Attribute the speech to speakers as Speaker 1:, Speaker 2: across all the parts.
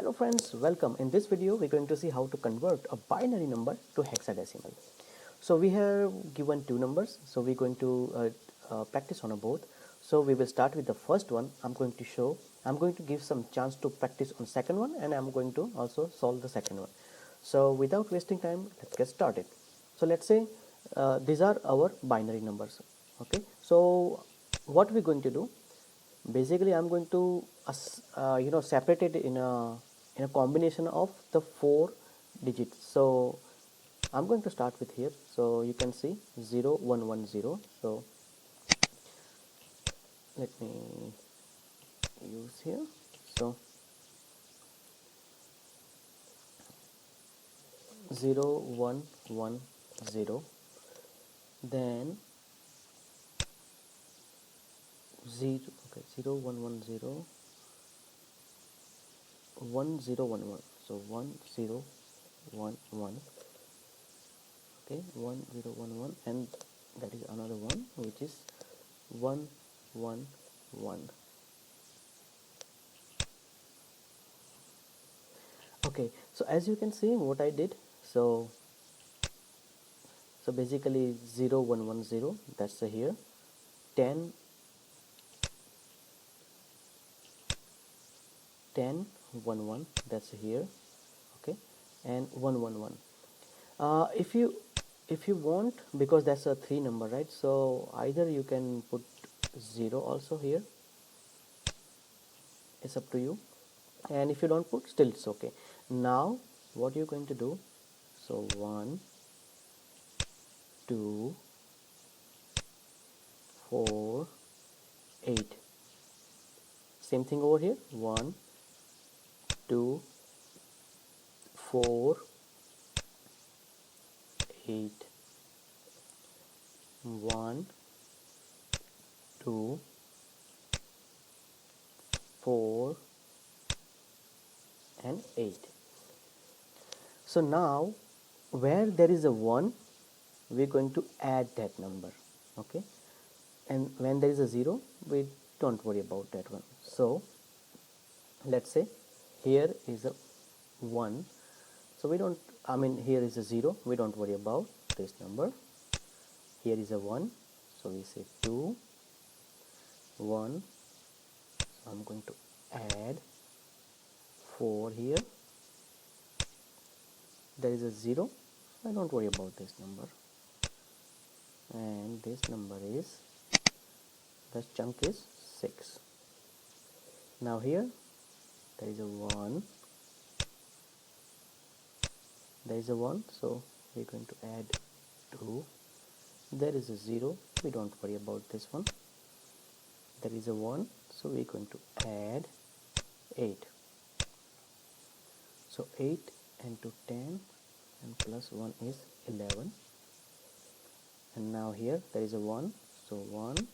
Speaker 1: Hello friends, welcome. In this video we're going to see how to convert a binary number to hexadecimal. So we have given two numbers, so we're going to practice on both. So we will start with the first one. I'm going to give some chance to practice on second one, and I'm going to also solve the second one. So without wasting time, let's get started. So let's say these are our binary numbers. Okay, so what we're going to do, basically I'm going to separate it in a combination of the 4 digits. So I'm going to start with here, so you can see 0110. So let me use here. So 0110, then 0110 1011. So 1011. Okay, 1011, and that is another one which is 111. Okay, so as you can see what I did, so basically 0110, that's here, 10 11, that's here. Okay, and 111. If you want, because that's a 3 number, right, so either you can put 0 also here, it's up to you, and if you don't put, still it's okay. Now what you're going to do, so 1 2 4 8, same thing over here, 1 2 4 8, 1 2 4 and 8. So now where there is a 1, we're going to add that number. Okay, and when there is a 0, we don't worry about that one. So let's say here is a 1, so we don't, here is a 0, we don't worry about this number. Here is a 1, so we say 2 1, so I'm going to add 4 here. There is a 0, so I don't worry about this number, and this number is, the chunk is 6. Now here there is a 1, there is a 1, so we're going to add 2. There is a 0, we don't worry about this one. There is a 1, so we're going to add 8. So 8 into 10 and plus 1 is 11. And now here there is a 1, so 1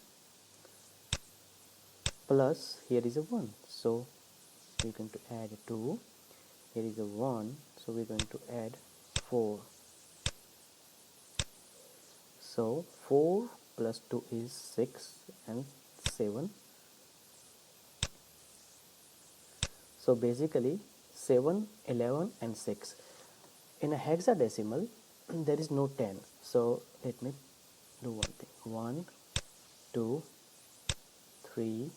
Speaker 1: plus here is a 1, so we're going to add 2. Here is a 1, so we're going to add 4. So 4 plus 2 is 6 and 7. So basically 7, 11 and 6. In a hexadecimal there is no 10. So let me do one thing. 1, 2, 3,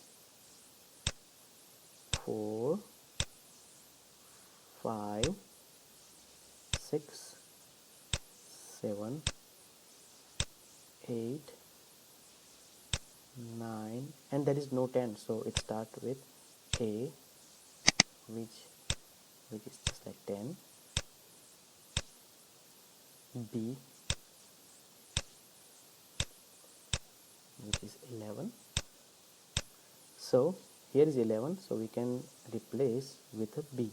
Speaker 1: 4, 5, 6, 7, 8, 9, and there is no 10, so it starts with A, which is just like 10, B, which is 11. So here is 11, so we can replace with a B.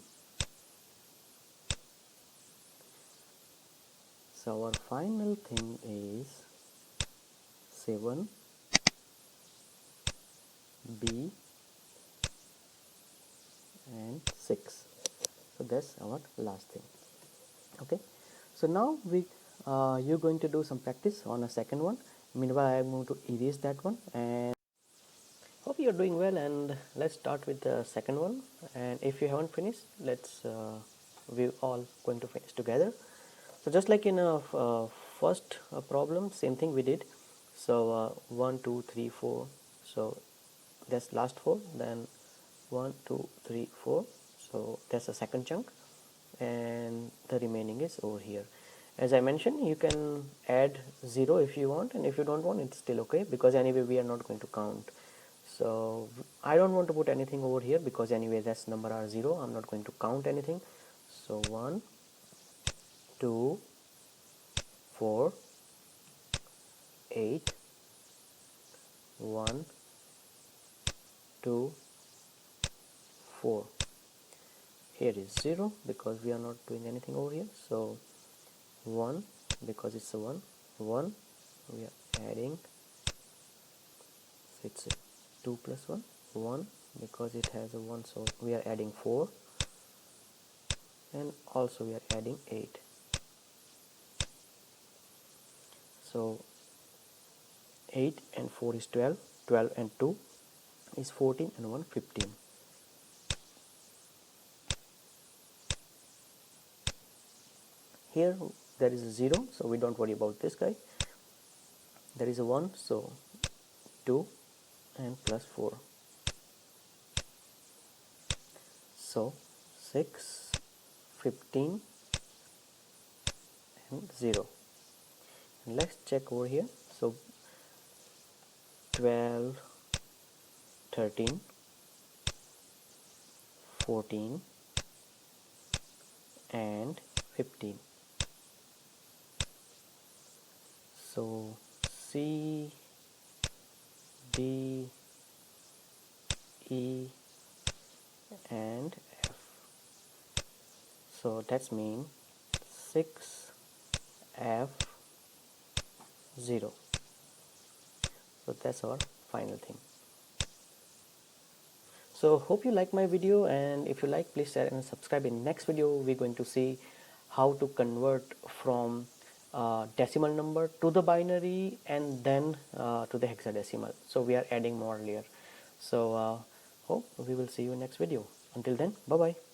Speaker 1: So our final thing is 7, B and 6. So that's our last thing. Okay, so now you're going to do some practice on a second one. Meanwhile, I'm going to erase that one, and hope you you're doing well, and let's start with the second one. And if you haven't finished, we're all going to finish together. So just like in a first problem, same thing we did. So 1 2 3 4, so that's last 4, then 1 2 3 4, so that's the second chunk, and the remaining is over here. As I mentioned, you can add 0 if you want, and if you don't want, it's still okay, because anyway we are not going to count. So I don't want to put anything over here, because anyway that's number are 0. I'm not going to count anything. So 1 2 4 8 1 2 4. Here is 0 because we are not doing anything over here. So 1, because it's a 1 1, we are adding, so it's a 2 plus 1 1, because it has a 1, so we are adding 4, and also we are adding 8. So 8 and 4 is 12, 12 and 2 is 14, and 1 15. Here there is a 0, so we don't worry about this guy. There is a 1, so 2 and plus 4, so 6 15 and 0. And let's check over here. So 12 13 14 and 15. So C D E and F. So that's mean 6 F 0. So that's our final thing. So hope you like my video, and if you like, please share and subscribe. In next video we're going to see how to convert from decimal number to the binary, and then to the hexadecimal. So we are adding more layer. So hope we will see you in next video. Until then, bye bye.